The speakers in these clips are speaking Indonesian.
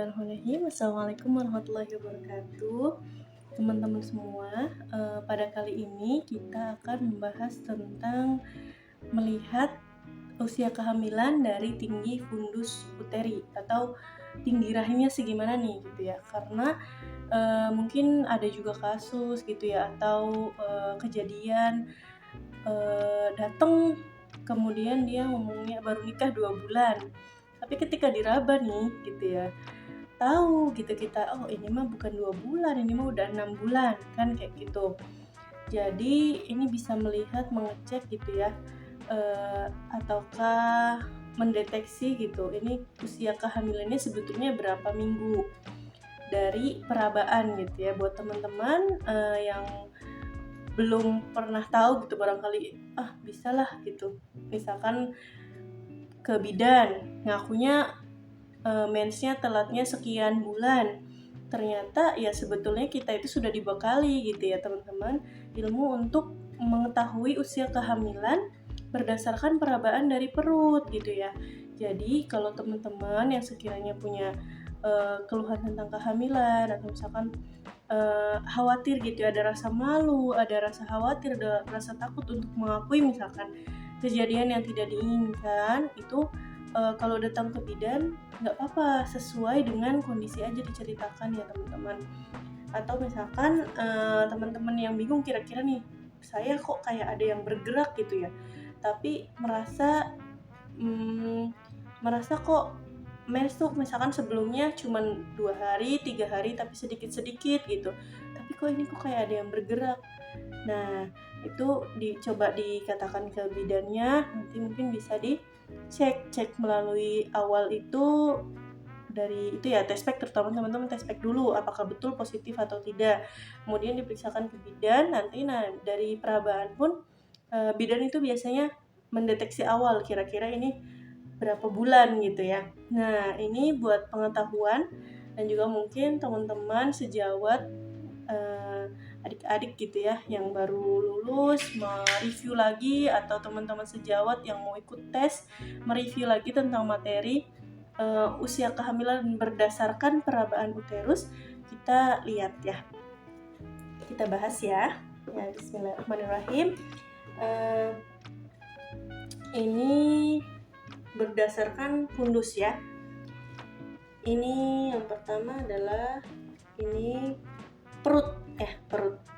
Bismillahirrahmanirrahim. Assalamualaikum warahmatullahi wabarakatuh. Teman-teman semua, pada kali ini kita akan membahas tentang melihat usia kehamilan dari tinggi fundus uteri atau tinggi rahimnya segimana nih gitu ya. Karena mungkin ada juga kasus gitu ya, atau kejadian datang kemudian dia ngomongnya baru nikah 2 bulan. Tapi ketika diraba nih gitu ya, tahu gitu kita, oh ini mah bukan 2 bulan, ini mah udah 6 bulan kan kayak gitu. Jadi ini bisa melihat, mengecek gitu ya, ataukah mendeteksi gitu, ini usia kehamilannya sebetulnya berapa minggu dari perabaan gitu ya. Buat teman-teman yang belum pernah tahu gitu, barangkali bisalah gitu, misalkan ke bidan ngakunya mensnya telatnya sekian bulan, ternyata ya sebetulnya kita itu sudah dibekali gitu ya teman-teman, ilmu untuk mengetahui usia kehamilan berdasarkan perabaan dari perut gitu ya. Jadi kalau teman-teman yang sekiranya punya keluhan tentang kehamilan, atau misalkan khawatir gitu ya, ada rasa malu, ada rasa khawatir, ada rasa takut untuk mengakui misalkan kejadian yang tidak diinginkan, itu kalau datang ke bidan nggak apa-apa, sesuai dengan kondisi aja diceritakan ya teman-teman. Atau misalkan teman-teman yang bingung, kira-kira nih saya kok kayak ada yang bergerak gitu ya, tapi merasa kok mens tuh misalkan sebelumnya cuma 2 hari, 3 hari tapi sedikit-sedikit gitu, tapi kok ini kok kayak ada yang bergerak. Nah itu dicoba dikatakan ke bidannya, nanti mungkin bisa cek melalui awal itu dari itu ya, test pack, terutama teman-teman test pack dulu apakah betul positif atau tidak, kemudian diperiksakan ke bidan. Nanti dari perabaan pun bidan itu biasanya mendeteksi awal kira-kira ini berapa bulan gitu ya. Nah ini buat pengetahuan, dan juga mungkin teman-teman sejawat adik-adik gitu ya yang baru lulus mereview lagi, atau teman-teman sejawat yang mau ikut tes mereview lagi tentang materi usia kehamilan berdasarkan perabaan uterus. Kita lihat ya, kita bahas ya. Bismillahirrahmanirrahim. Ini berdasarkan fundus ya. Ini yang pertama adalah ini perut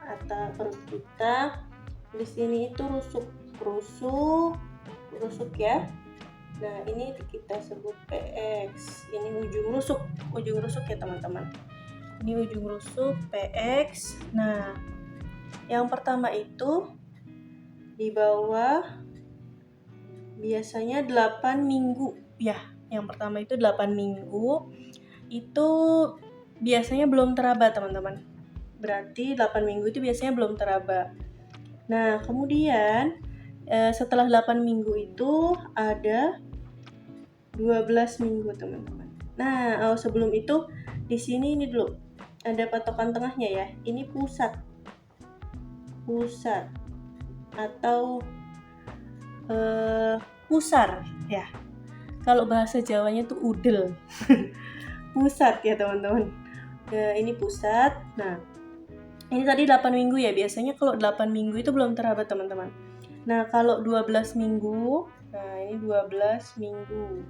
atau perut kita. Di sini itu rusuk ya. Nah ini kita sebut PX. Ini ujung rusuk ya teman-teman. Ini ujung rusuk PX. Nah yang pertama itu di bawah biasanya 8 minggu ya. Yang pertama itu 8 minggu itu biasanya belum teraba teman-teman. Berarti 8 minggu itu biasanya belum teraba. Nah kemudian setelah 8 minggu itu ada 12 minggu teman-teman. Nah sebelum itu di sini ini dulu ada patokan tengahnya ya. Ini pusat atau pusar ya. Kalau bahasa Jawanya tuh udel. Pusat ya teman-teman. Ini pusat. Nah ini tadi 8 minggu ya. Biasanya kalau 8 minggu itu belum teraba teman-teman. Nah kalau 12 minggu, nah ini 12 minggu.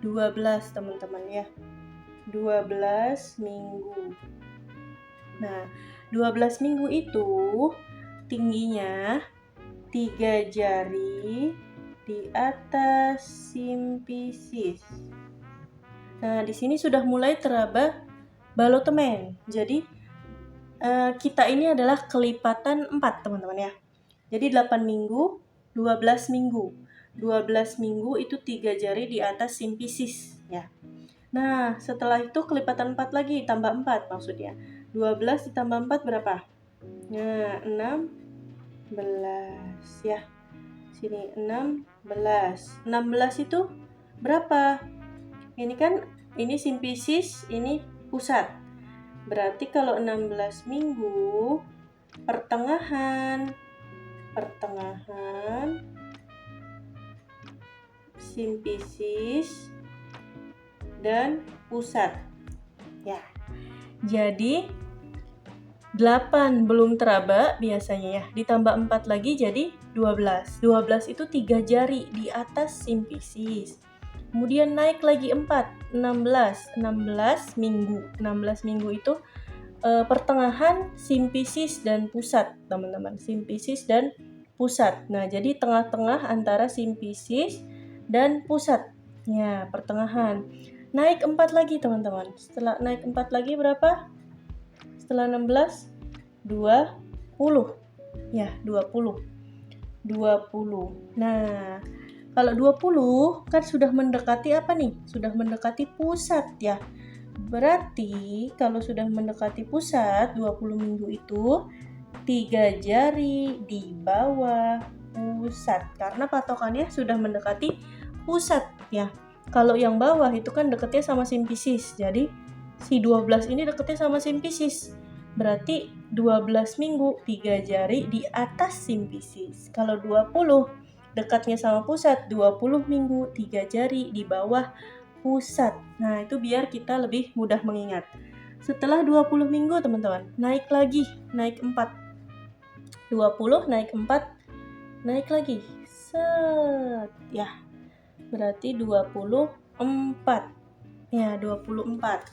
12 teman-teman ya. 12 minggu. Nah 12 minggu itu tingginya 3 jari di atas simpisis. Nah di sini sudah mulai teraba balotemen. Jadi kita ini adalah kelipatan 4 teman-teman ya. Jadi 8 minggu, 12 minggu. 12 minggu itu 3 jari di atas simpisis ya. Nah setelah itu kelipatan 4 lagi, tambah 4 maksudnya. 12 ditambah 4 berapa? Nah 16 ya. Sini 16 itu berapa? Ini kan ini simpisis, ini pusat. Berarti kalau 16 minggu pertengahan simpisis dan pusat. Ya. Jadi 8 belum teraba biasanya ya. Ditambah 4 lagi jadi 12. 12 itu 3 jari di atas simpisis. Kemudian naik lagi 4, 16. 16 minggu. 16 minggu itu pertengahan simpisis dan pusat, teman-teman. Simpisis dan pusat. Nah, jadi tengah-tengah antara simpisis dan pusat. Ya, pertengahan. Naik 4 lagi, teman-teman. Setelah naik 4 lagi berapa? Setelah 16, 20. Ya, 20. 20. Nah, kalau 20 kan sudah mendekati apa nih? Sudah mendekati pusat ya. Berarti kalau sudah mendekati pusat 20 minggu itu 3 jari di bawah pusat karena patokannya sudah mendekati pusat ya. Kalau yang bawah itu kan dekatnya sama simpisis. Jadi si 12 ini dekatnya sama simpisis. Berarti 12 minggu 3 jari di atas simpisis. Kalau 20 dekatnya sama pusat, 20 minggu 3 jari di bawah pusat. Nah, itu biar kita lebih mudah mengingat. Setelah 20 minggu, teman-teman, naik lagi, naik 4. 20 naik 4, naik lagi. Set. Ya. Berarti 24. Ya, 24.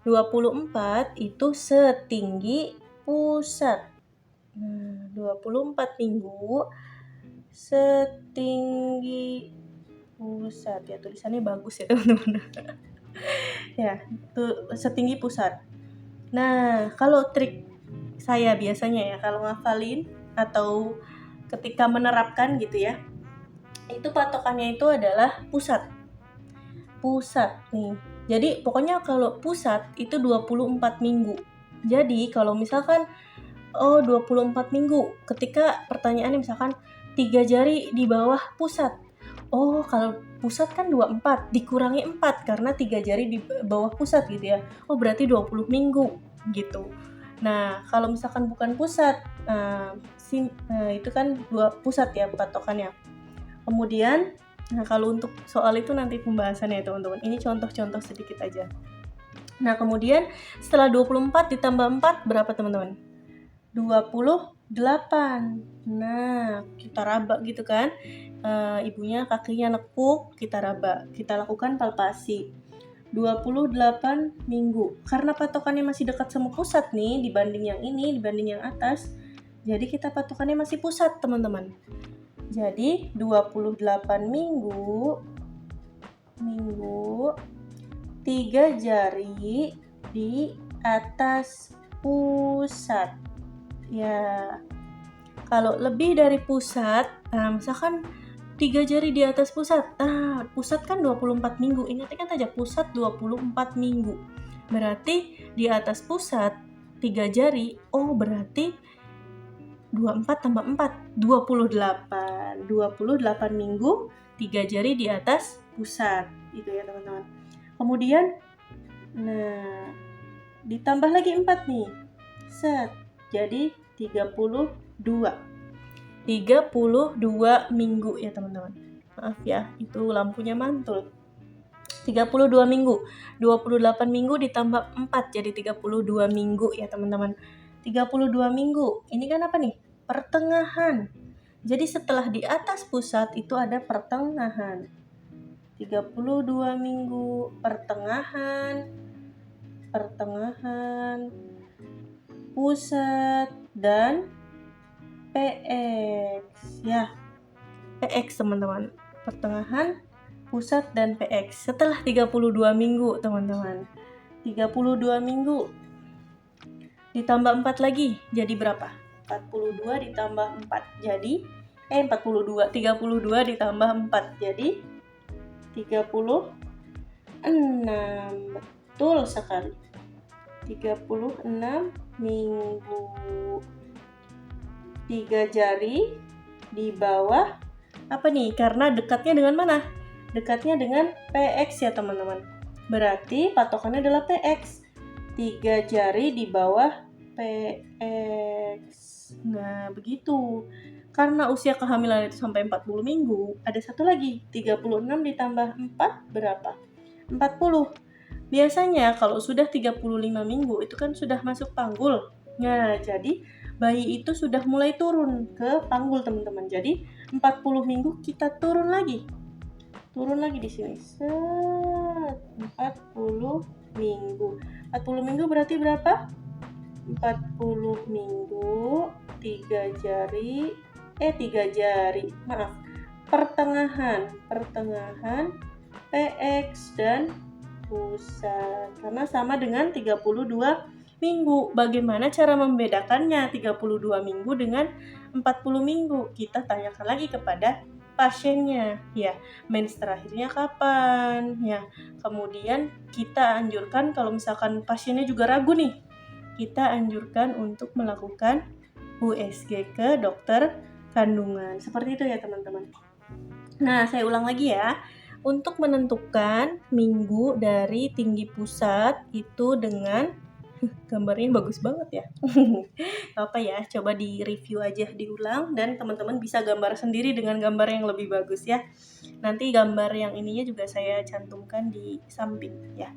24 itu setinggi pusat. Nah, 24 minggu setinggi pusat. Ya, tulisannya bagus ya, teman-teman. Ya, itu setinggi pusat. Nah, kalau trik saya biasanya ya, kalau ngafalin atau ketika menerapkan gitu ya, itu patokannya itu adalah pusat. Pusat nih. Jadi pokoknya kalau pusat itu 24 minggu. Jadi kalau misalkan 24 minggu, ketika pertanyaannya misalkan 3 jari di bawah pusat. Oh, kalau pusat kan 24, dikurangi 4 karena 3 jari di bawah pusat gitu ya. Oh, berarti 20 minggu gitu. Nah, kalau misalkan bukan pusat, itu kan 2 pusat ya patokannya. Kemudian, nah kalau untuk soal itu nanti pembahasannya ya teman-teman. Ini contoh-contoh sedikit aja. Nah, kemudian setelah 24 ditambah 4 berapa teman-teman? 28. Nah, kita raba gitu kan. Ibunya kakinya nekuk, kita raba. Kita lakukan palpasi. 28 minggu. Karena patokannya masih dekat sama pusat nih dibanding yang ini, dibanding yang atas. Jadi kita patokannya masih pusat, teman-teman. Jadi 28 minggu 3 jari di atas pusat. Ya, kalau lebih dari pusat, misalkan 3 jari di atas pusat. Pusat kan 24 minggu. Ingat-ingat aja, pusat 24 minggu. Berarti di atas pusat 3 jari. Oh, berarti 24 tambah 4, 28. 28 minggu, 3 jari di atas pusat. Itu ya, teman-teman. Kemudian, nah, ditambah lagi 4 nih. Set. Jadi 32 minggu ya teman-teman. Maaf ya, itu lampunya mantul. 32 minggu. 28 minggu ditambah 4 jadi 32 minggu ya teman-teman. 32 minggu. Ini kan apa nih? Pertengahan. Jadi setelah di atas pusat itu ada pertengahan. 32 minggu pertengahan pusat dan PX ya. PX teman-teman. Pertengahan, pusat dan PX. Setelah 32 minggu teman-teman. 32 minggu ditambah 4 lagi jadi berapa? 42 ditambah 4 jadi 32 ditambah 4 jadi 36. Betul sekali. 36 minggu. 3 jari di bawah apa nih? Karena dekatnya dengan mana? Dekatnya dengan PX ya teman-teman. Berarti patokannya adalah PX. 3 jari di bawah PX. Nah, begitu. Karena usia kehamilan itu sampai 40 minggu, ada satu lagi. 36 ditambah 4 berapa? 40. Biasanya kalau sudah 35 minggu itu kan sudah masuk panggul. Nah, jadi bayi itu sudah mulai turun ke panggul, teman-teman. Jadi 40 minggu kita turun lagi. Turun lagi di sini. 40 minggu. 40 minggu berarti berapa? 40 minggu 3 jari. Maaf. Pertengahan PX dan pusat, karena sama dengan 32 minggu. Bagaimana cara membedakannya 32 minggu dengan 40 minggu? Kita tanyakan lagi kepada pasiennya, ya, mens terakhirnya kapan, ya. Kemudian kita anjurkan kalau misalkan pasiennya juga ragu nih, kita anjurkan untuk melakukan USG ke dokter kandungan. Seperti itu ya, teman-teman. Nah, saya ulang lagi ya. Untuk menentukan minggu dari tinggi pusat itu dengan gambarnya bagus banget ya. Apa ya, coba di review aja, diulang, dan teman-teman bisa gambar sendiri dengan gambar yang lebih bagus ya. Nanti gambar yang ininya juga saya cantumkan di samping ya.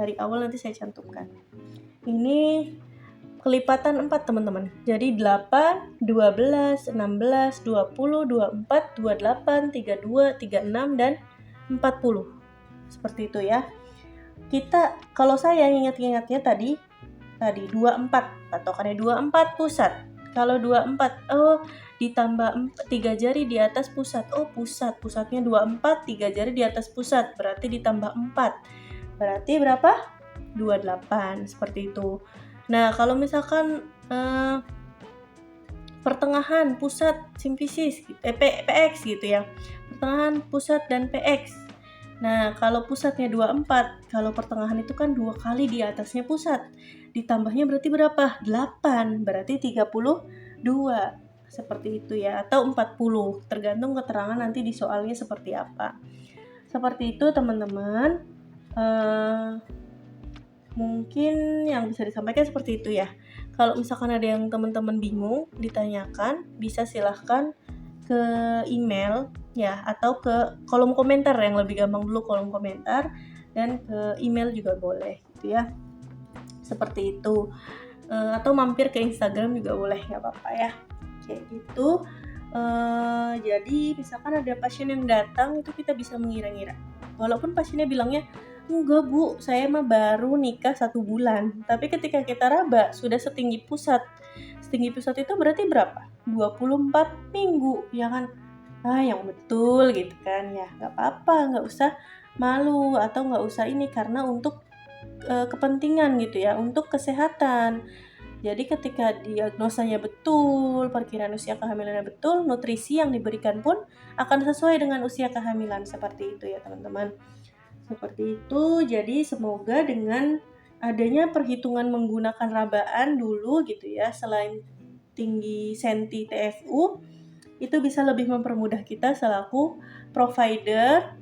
Dari awal nanti saya cantumkan. Ini kelipatan 4, teman-teman. Jadi 8, 12, 16, 20, 24, 28, 32, 36, dan 40. Seperti itu ya. Kita, kalau saya ingat-ingatnya tadi 24, patokannya 24 pusat. Kalau 24, ditambah 3 jari di atas pusat. Pusatnya 24, 3 jari di atas pusat, berarti ditambah 4. Berarti berapa? 28, seperti itu. Nah, kalau misalkan pertengahan pusat simfisis, PX gitu ya. Pertengahan pusat dan PX. Nah, kalau pusatnya 24, kalau pertengahan itu kan 2 kali di atasnya pusat. Ditambahnya berarti berapa? 8, berarti 32. Seperti itu ya, atau 40, tergantung keterangan nanti di soalnya seperti apa. Seperti itu, teman-teman. Mungkin yang bisa disampaikan seperti itu ya. Kalau misalkan ada yang teman-teman bingung, ditanyakan, bisa silahkan ke email ya, atau ke kolom komentar, yang lebih gampang dulu kolom komentar, dan ke email juga boleh gitu ya. Seperti itu. Atau mampir ke Instagram juga boleh, nggak apa-apa ya. Kayak gitu. Jadi misalkan ada pasien yang datang, itu kita bisa mengira-ngira. Walaupun pasiennya bilangnya, enggak Bu, saya mah baru nikah 1 bulan. Tapi ketika kita raba, sudah setinggi pusat. Setinggi pusat itu berarti berapa? 24 minggu, ya kan? Yang betul gitu kan ya. Gak apa-apa, gak usah malu atau gak usah ini, karena untuk kepentingan gitu ya, untuk kesehatan. Jadi ketika diagnosanya betul, perkiraan usia kehamilannya betul, nutrisi yang diberikan pun akan sesuai dengan usia kehamilan. Seperti itu ya, teman-teman. Seperti itu. Jadi semoga dengan adanya perhitungan menggunakan rabaan dulu gitu ya, selain tinggi senti TFU, itu bisa lebih mempermudah kita selaku provider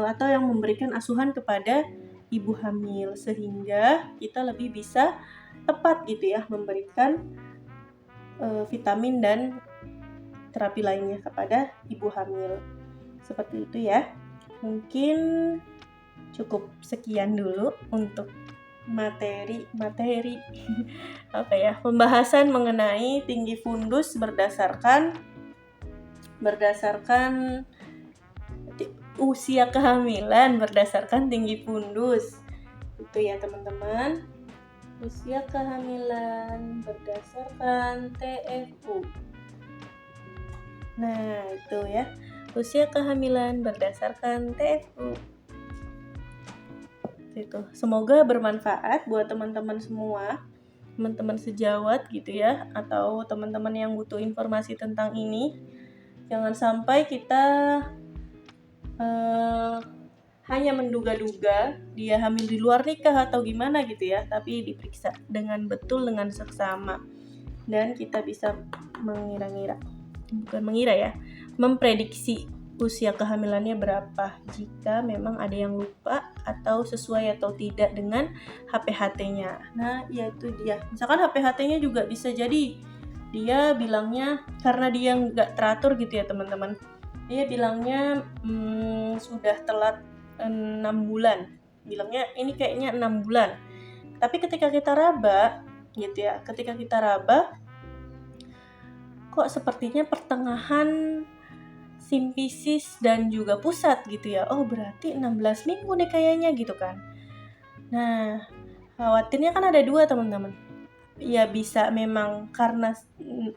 atau yang memberikan asuhan kepada ibu hamil, sehingga kita lebih bisa tepat gitu ya memberikan vitamin dan terapi lainnya kepada ibu hamil. Seperti itu ya. Mungkin cukup sekian dulu untuk materi pembahasan mengenai tinggi fundus berdasarkan usia kehamilan, berdasarkan tinggi fundus. Itu ya, teman-teman. Usia kehamilan berdasarkan TFU. Nah, itu ya. Usia kehamilan berdasarkan TFU. Itu. Semoga bermanfaat buat teman-teman semua, teman-teman sejawat gitu ya, atau teman-teman yang butuh informasi tentang ini. Jangan sampai kita hanya menduga-duga dia hamil di luar nikah atau gimana gitu ya, tapi diperiksa dengan betul, dengan seksama, dan kita bisa memprediksi usia kehamilannya berapa jika memang ada yang lupa atau sesuai atau tidak dengan HPHT-nya. Nah, yaitu dia. Misalkan HPHT-nya juga bisa jadi dia bilangnya, karena dia nggak teratur gitu ya, teman-teman. Dia bilangnya sudah telat 6 bulan. Bilangnya ini kayaknya 6 bulan. Tapi ketika kita raba gitu ya, ketika kita raba kok sepertinya pertengahan simfisis dan juga pusat gitu ya. Oh, berarti 16 minggu nih kayaknya gitu kan. Nah, khawatirnya kan ada 2 teman-teman. Ya bisa memang karena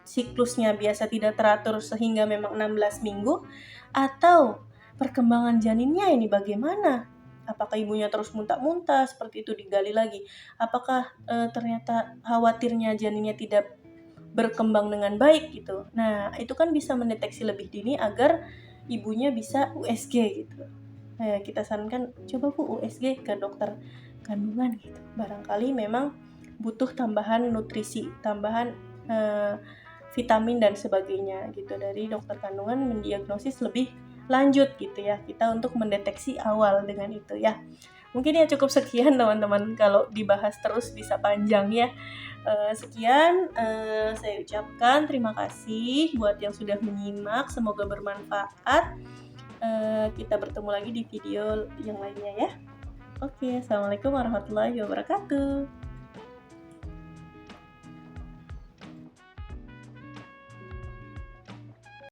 siklusnya biasa tidak teratur sehingga memang 16 minggu, atau perkembangan janinnya ini bagaimana? Apakah ibunya terus muntah-muntah seperti itu, digali lagi. Apakah ternyata khawatirnya janinnya tidak berkembang dengan baik gitu. Nah, itu kan bisa mendeteksi lebih dini agar ibunya bisa USG gitu. Nah, kita sarankan coba Bu USG ke dokter kandungan gitu. Barangkali memang butuh tambahan nutrisi, tambahan vitamin dan sebagainya gitu. Dari dokter kandungan mendiagnosis lebih lanjut gitu ya, kita untuk mendeteksi awal dengan itu ya. Mungkin ya cukup sekian teman-teman, kalau dibahas terus bisa panjang ya. Sekian saya ucapkan terima kasih buat yang sudah menyimak, semoga bermanfaat. Kita bertemu lagi di video yang lainnya ya. Oke, assalamualaikum warahmatullahi wabarakatuh.